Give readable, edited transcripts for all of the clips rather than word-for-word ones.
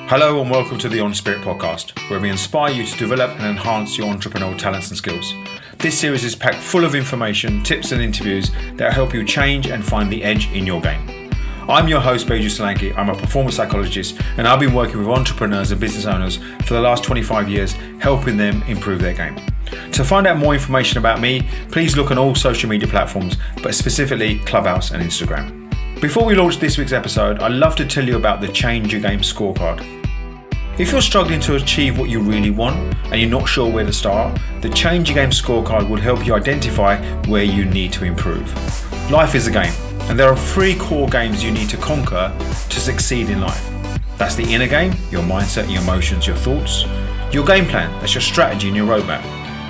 Hello and welcome to the EnSpirit podcast, where we inspire you to develop and enhance your entrepreneurial talents and skills. This series is packed full of information, tips and interviews that help you change and find the edge in your game. I'm your host, Indulge. I'm a performance psychologist and I've been working with entrepreneurs and business owners for the last 25 years, helping them improve their game. To find out more information about me, please look on all social media platforms, but specifically Clubhouse and Instagram. Before we launch this week's episode, I'd love to tell you about the Change Your Game scorecard. If you're struggling to achieve what you really want and you're not sure where to start, the Change Your Game scorecard will help you identify where you need to improve. Life is a game, and there are 3 core games you need to conquer to succeed in life. That's the inner game, your mindset, your emotions, your thoughts. Your game plan, that's your strategy and your roadmap.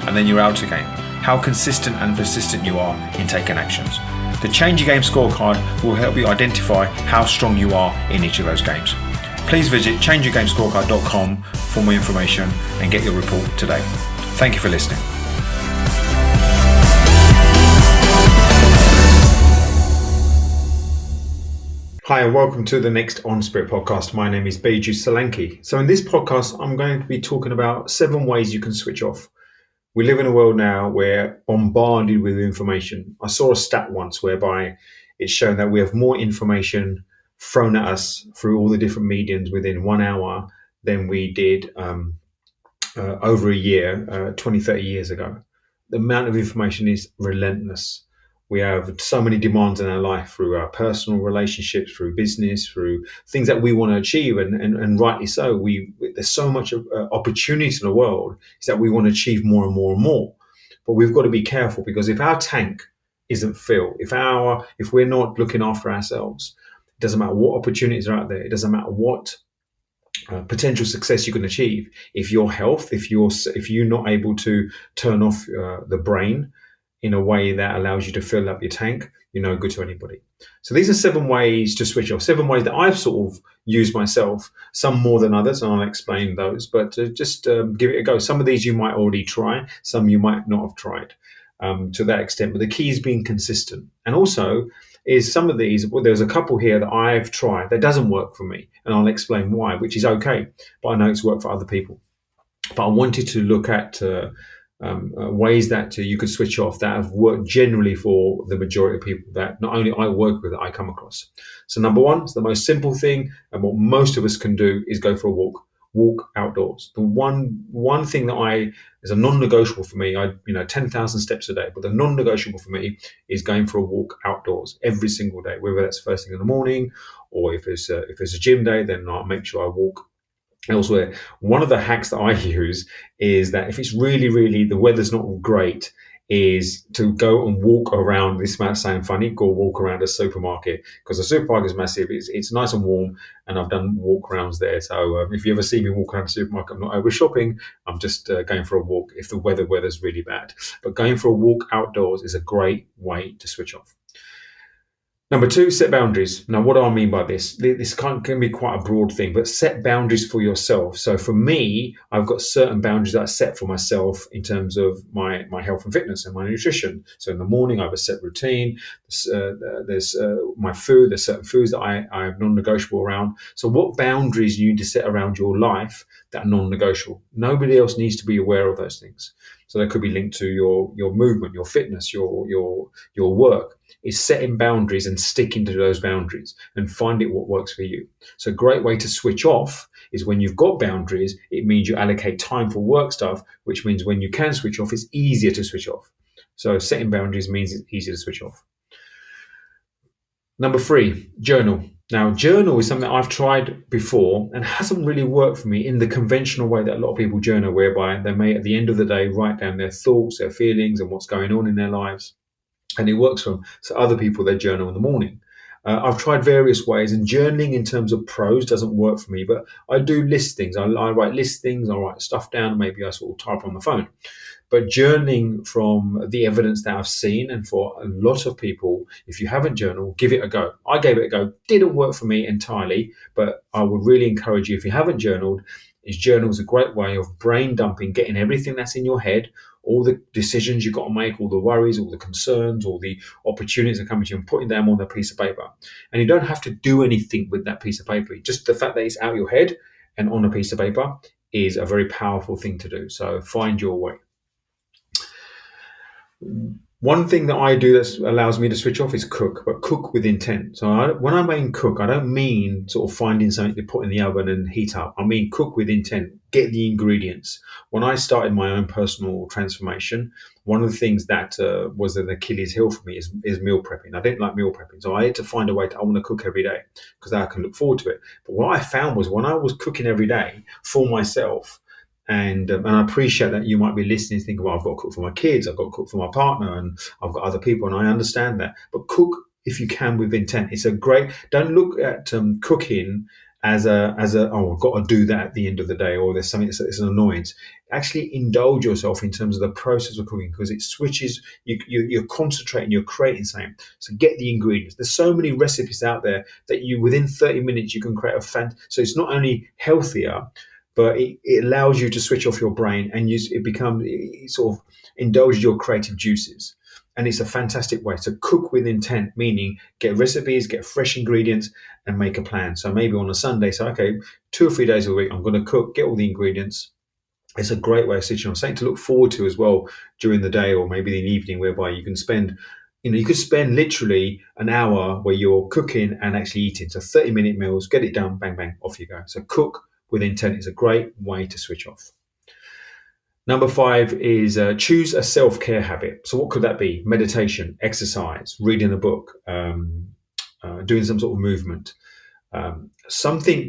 And then your outer game, how consistent and persistent you are in taking actions. The Change Your Game scorecard will help you identify how strong you are in each of those games. Please visit changeyourgamescorecard.com for more information and get your report today. Thank you for listening. Hi and welcome to the next EnSpirit podcast. My name is Beju Solanki. So in this podcast, I'm going to be talking about 7 ways you can switch off. We live in a world now where bombarded with information. I saw a stat once whereby it's shown that we have more information thrown at us through all the different mediums within 1 hour than we did over a year, 20, 30 years ago. The amount of information is relentless. We have so many demands in our life through our personal relationships, through business, through things that we want to achieve, and rightly so. There's so much opportunity in the world is that we want to achieve more and more and more. But we've got to be careful, because if our tank isn't filled, if we're not looking after ourselves, it doesn't matter what opportunities are out there. It doesn't matter what potential success you can achieve. If your health, if you're not able to turn off the brain in a way that allows you to fill up your tank, you're no good to anybody. So these are 7 ways to switch off, 7 ways that I've sort of used myself, some more than others, and I'll explain those, but just give it a go. Some of these you might already try, some you might not have tried to that extent, but the key is being consistent. And also is some of these, well, there's a couple here that I've tried that doesn't work for me, and I'll explain why, which is okay, but I know it's worked for other people. But I wanted to look at ways that you could switch off that have worked generally for the majority of people that not only I work with, that I come across. So number 1, it's the most simple thing, and what most of us can do is go for a walk outdoors. The one thing that is a non-negotiable for me, 10,000 steps a day, but the non-negotiable for me is going for a walk outdoors every single day, whether that's first thing in the morning, or if it's a gym day, then I'll make sure I walk elsewhere. One of the hacks that I use is that if it's really, really, the weather's not great, is to go and walk around. This might sound funny, go walk around a supermarket, because the supermarket is massive. It's nice and warm, and I've done walk rounds there. So if you ever see me walk around the supermarket, I'm not over shopping. I'm just going for a walk if the weather's really bad. But going for a walk outdoors is a great way to switch off. Number 2, set boundaries. Now, what do I mean by this? This can be quite a broad thing, but set boundaries for yourself. So for me, I've got certain boundaries that I set for myself in terms of my health and fitness and my nutrition. So in the morning, I have a set routine. There's my food. There's certain foods that I have non-negotiable around. So what boundaries you need to set around your life that are non-negotiable? Nobody else needs to be aware of those things. So that could be linked to your movement, your fitness, your work. Is setting boundaries and sticking to those boundaries and finding what works for you. So a great way to switch off is when you've got boundaries, it means you allocate time for work stuff, which means when you can switch off, it's easier to switch off. So setting boundaries means it's easier to switch off. Number 3, journal. Now, journal is something I've tried before and hasn't really worked for me in the conventional way that a lot of people journal, whereby they may, at the end of the day, write down their thoughts, their feelings, and what's going on in their lives. And it works for them. So other people, they journal in the morning. I've tried various ways, and journaling in terms of prose doesn't work for me, but I do list things. I write list things, I write stuff down, and maybe I sort of type on the phone. But journaling, from the evidence that I've seen, and for a lot of people, if you haven't journaled, give it a go. I gave it a go. Didn't work for me entirely, but I would really encourage you, if you haven't journaled, journal is a great way of brain dumping, getting everything that's in your head, all the decisions you've got to make, all the worries, all the concerns, all the opportunities that come to you, and putting them on a piece of paper. And you don't have to do anything with that piece of paper. Just the fact that it's out of your head and on a piece of paper is a very powerful thing to do. So find your way. One thing that I do that allows me to switch off is cook, but cook with intent. So when I mean cook, I don't mean sort of finding something to put in the oven and heat up. I mean cook with intent. Get the ingredients. When I started my own personal transformation, one of the things that was an Achilles heel for me is meal prepping. I didn't like meal prepping, so I had to find a way I want to cook every day because I can look forward to it. But what I found was when I was cooking every day for myself, and I appreciate that you might be listening and thinking, well, I've got to cook for my kids, I've got to cook for my partner, and I've got other people, and I understand that. But cook if you can with intent. It's a great. Don't look at cooking as a oh, I've got to do that at the end of the day, or there's something that's an annoyance. Actually, indulge yourself in terms of the process of cooking because it switches. You're concentrating, you're creating something. So get the ingredients. There's so many recipes out there that you within 30 minutes you can create so it's not only healthier, but it allows you to switch off your brain and it sort of indulges your creative juices. And it's a fantastic way to cook with intent, meaning get recipes, get fresh ingredients, and make a plan. So maybe on a Sunday, say, okay, 2 or 3 days a week, I'm going to cook, get all the ingredients. It's a great way of switching on, something to look forward to as well during the day or maybe in the evening, whereby you can spend, you could spend literally an hour where you're cooking and actually eating. So 30-minute meals, get it done, bang, bang, off you go. So cook with intent is a great way to switch off. Number 5 is choose a self-care habit. So what could that be? Meditation, exercise, reading a book, doing some sort of movement.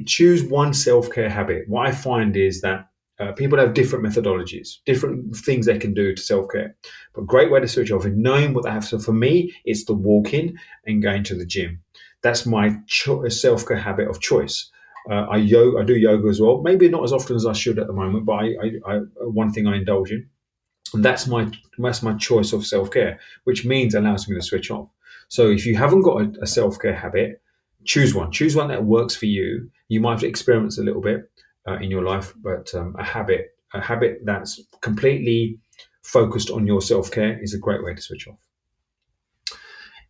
Choose one self-care habit. What I find is that people have different methodologies, different things they can do to self-care. But a great way to switch off is knowing what they have. So for me, it's the walking and going to the gym. That's my self-care habit of choice. I do yoga as well. Maybe not as often as I should at the moment, but I one thing I indulge in, and that's my choice of self-care, which means it allows me to switch off. So if you haven't got a self-care habit, choose one that works for you. You might have to experiment a little bit in your life, but a habit that's completely focused on your self-care is a great way to switch off.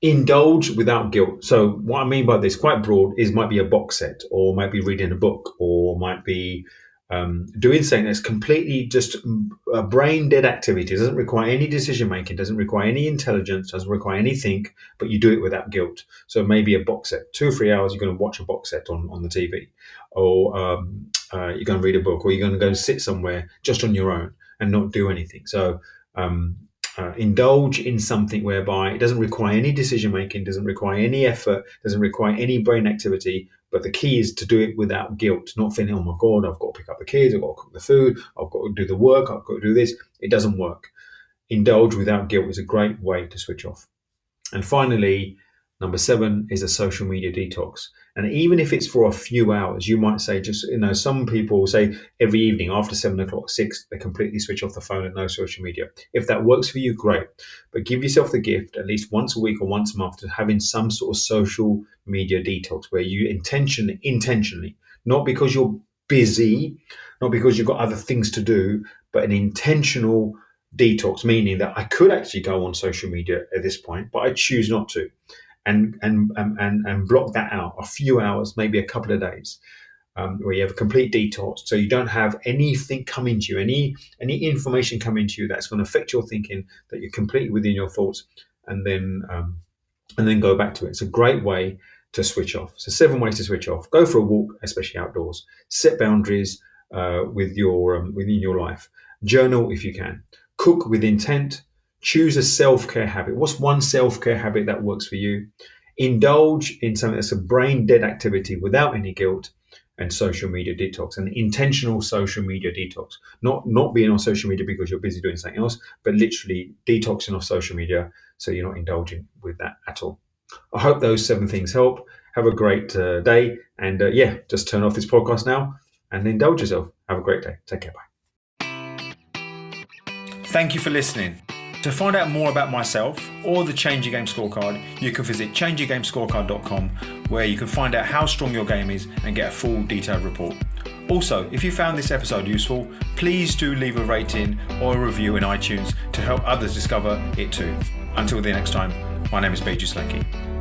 Indulge without guilt. So what I mean by this, quite broad, might be a box set, or might be reading a book, or might be doing something that's completely just a brain dead activity. It doesn't require any decision making, doesn't require any intelligence, doesn't require anything, but you do it without guilt. So maybe a box set, 2 or 3 hours, you're going to watch a box set on the TV, or you're going to read a book, or you're going to go sit somewhere just on your own and not do anything. So indulge in something whereby it doesn't require any decision making, doesn't require any effort, doesn't require any brain activity. But the key is to do it without guilt, not feeling, oh my God, I've got to pick up the kids, I've got to cook the food, I've got to do the work, I've got to do this. It doesn't work. Indulge without guilt is a great way to switch off. And finally, number 7 is a social media detox. And even if it's for a few hours, you might say some people say every evening after 7 o'clock, 6, they completely switch off the phone and no social media. If that works for you, great. But give yourself the gift at least once a week or once a month to having some sort of social media detox where you intentionally, not because you're busy, not because you've got other things to do, but an intentional detox, meaning that I could actually go on social media at this point, but I choose not to. And block that out a few hours, maybe a couple of days, where you have a complete detox, so you don't have anything coming to you, any information coming to you that's going to affect your thinking, that you're completely within your thoughts, and then go back to it. It's a great way to switch off. So 7 ways to switch off. Go for a walk, especially outdoors. Set boundaries within your life. Journal if you can. Cook with intent. Choose a self-care habit. What's one self-care habit that works for you? Indulge in something that's a brain dead activity without any guilt, and social media detox, an intentional social media detox. Not being on social media because you're busy doing something else, but literally detoxing off social media so you're not indulging with that at all. I hope those 7 things help. Have a great day. And just turn off this podcast now and indulge yourself. Have a great day. Take care. Bye. Thank you for listening. To find out more about myself or the Change Your Game Scorecard, you can visit changeyourgamescorecard.com, where you can find out how strong your game is and get a full detailed report. Also, if you found this episode useful, please do leave a rating or a review in iTunes to help others discover it too. Until the next time, my name is Indulge.